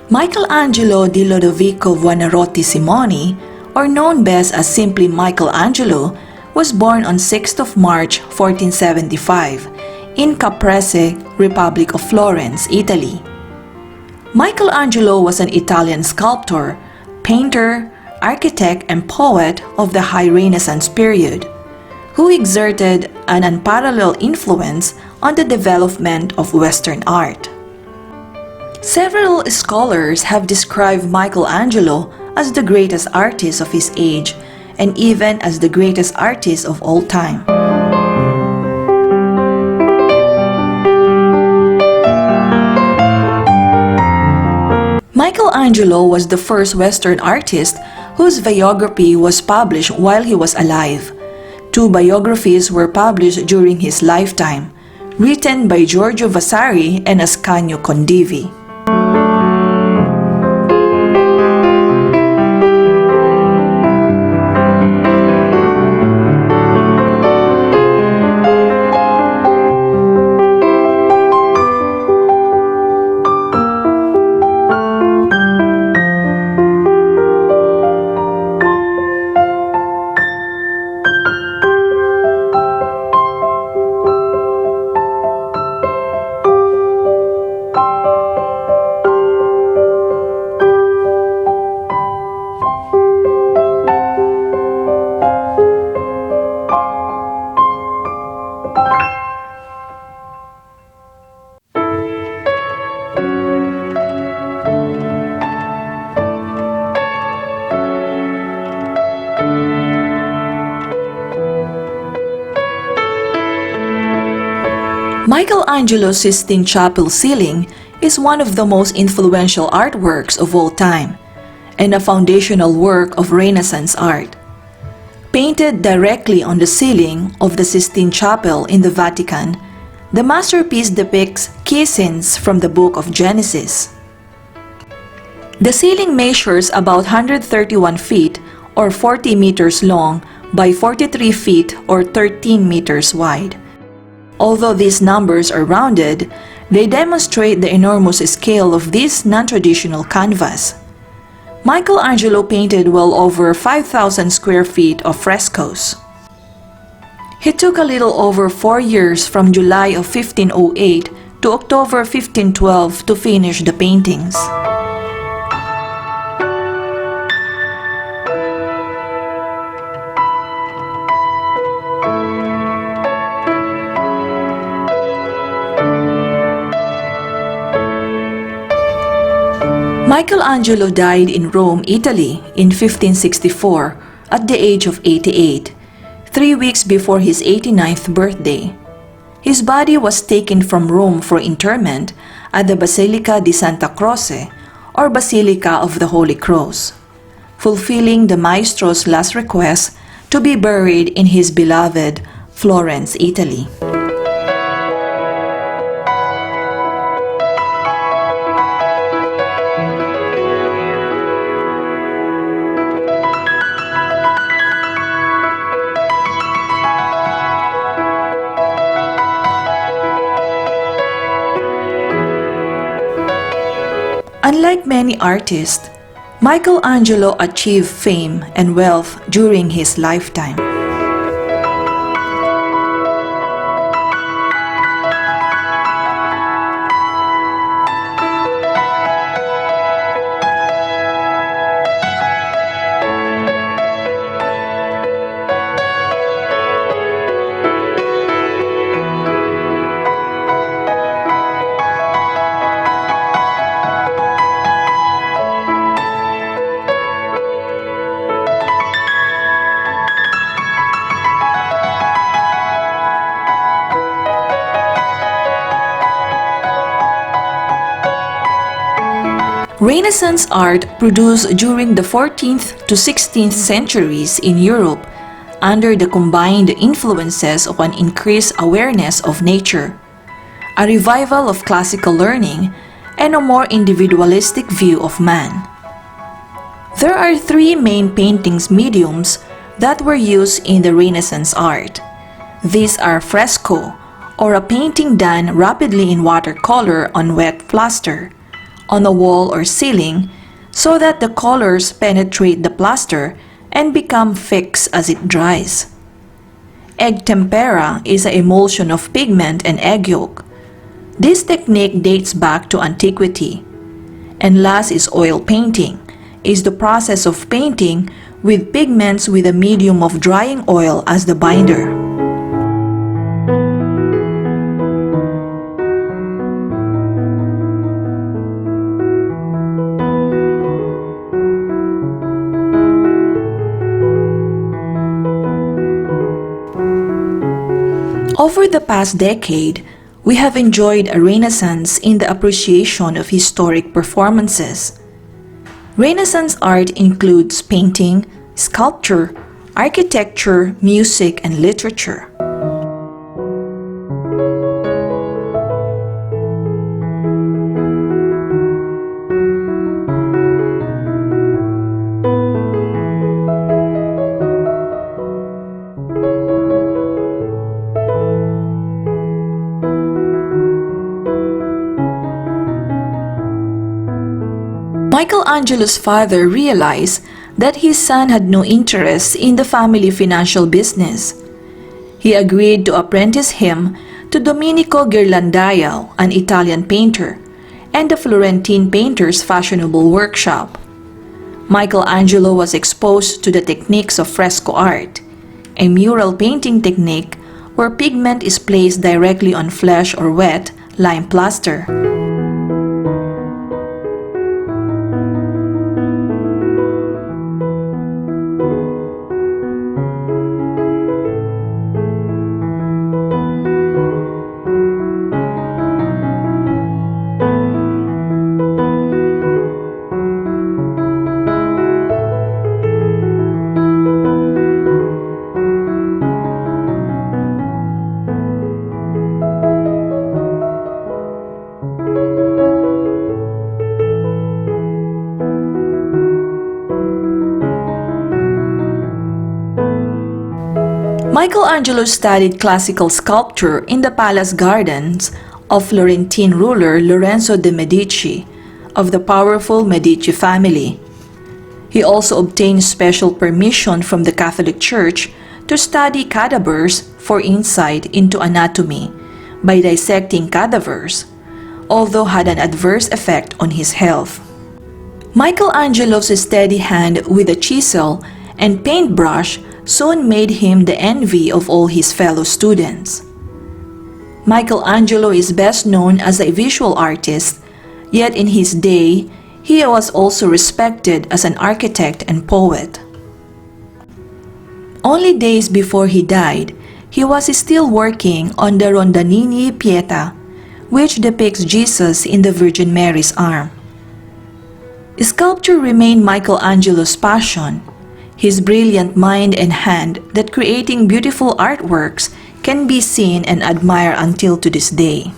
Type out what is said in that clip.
Michelangelo di Lodovico Buonarroti Simoni, or known best as simply Michelangelo, was born on 6th of March 1475 in Caprese, Republic of Florence, Italy. Michelangelo was an Italian sculptor, painter, architect, and poet of the High Renaissance period, who exerted an unparalleled influence on the development of Western art. Several scholars have described Michelangelo as the greatest artist of his age and even as the greatest artist of all time. Michelangelo was the first Western artist whose biography was published while he was alive. Two biographies were published during his lifetime, written by Giorgio Vasari and Ascanio Condivi. Michelangelo's Sistine Chapel ceiling is one of the most influential artworks of all time and a foundational work of Renaissance art. Painted directly on the ceiling of the Sistine Chapel in the Vatican, the masterpiece depicts key scenes from the Book of Genesis. The ceiling measures about 131 feet or 40 meters long by 43 feet or 13 meters wide. Although these numbers are rounded, they demonstrate the enormous scale of this non-traditional canvas. Michelangelo painted well over 5,000 square feet of frescoes. He took a little over 4 years from July of 1508 to October 1512 to finish the paintings. Michelangelo died in Rome, Italy in 1564 at the age of 88, 3 weeks before his 89th birthday. His body was taken from Rome for interment at the Basilica di Santa Croce, or Basilica of the Holy Cross, fulfilling the maestro's last request to be buried in his beloved Florence, Italy. Unlike many artists, Michelangelo achieved fame and wealth during his lifetime. Renaissance art produced during the 14th to 16th centuries in Europe under the combined influences of an increased awareness of nature, a revival of classical learning, and a more individualistic view of man. There are three main paintings mediums that were used in the Renaissance art. These are fresco, or a painting done rapidly in watercolor on wet plaster, on a wall or ceiling, so that the colors penetrate the plaster and become fixed as it dries. Egg tempera is an emulsion of pigment and egg yolk. This technique dates back to antiquity. And last is oil painting, is the process of painting with pigments with a medium of drying oil as the binder. Over the past decade, we have enjoyed a renaissance in the appreciation of historic performances. Renaissance art includes painting, sculpture, architecture, music, and literature. Michelangelo's father realized that his son had no interest in the family financial business. He agreed to apprentice him to Domenico Ghirlandaio, an Italian painter, and the Florentine painter's fashionable workshop. Michelangelo was exposed to the techniques of fresco art, a mural painting technique where pigment is placed directly on flesh or wet lime plaster. Michelangelo studied classical sculpture in the palace gardens of Florentine ruler Lorenzo de' Medici of the powerful Medici family. He also obtained special permission from the Catholic Church to study cadavers for insight into anatomy by dissecting cadavers, although had an adverse effect on his health. Michelangelo's steady hand with a chisel and paintbrush soon made him the envy of all his fellow students. Michelangelo is best known as a visual artist, yet in his day, he was also respected as an architect and poet. Only days before he died, he was still working on the Rondanini Pieta, which depicts Jesus in the Virgin Mary's arm. Sculpture remained Michelangelo's passion, his brilliant mind and hand that creating beautiful artworks can be seen and admired until to this day.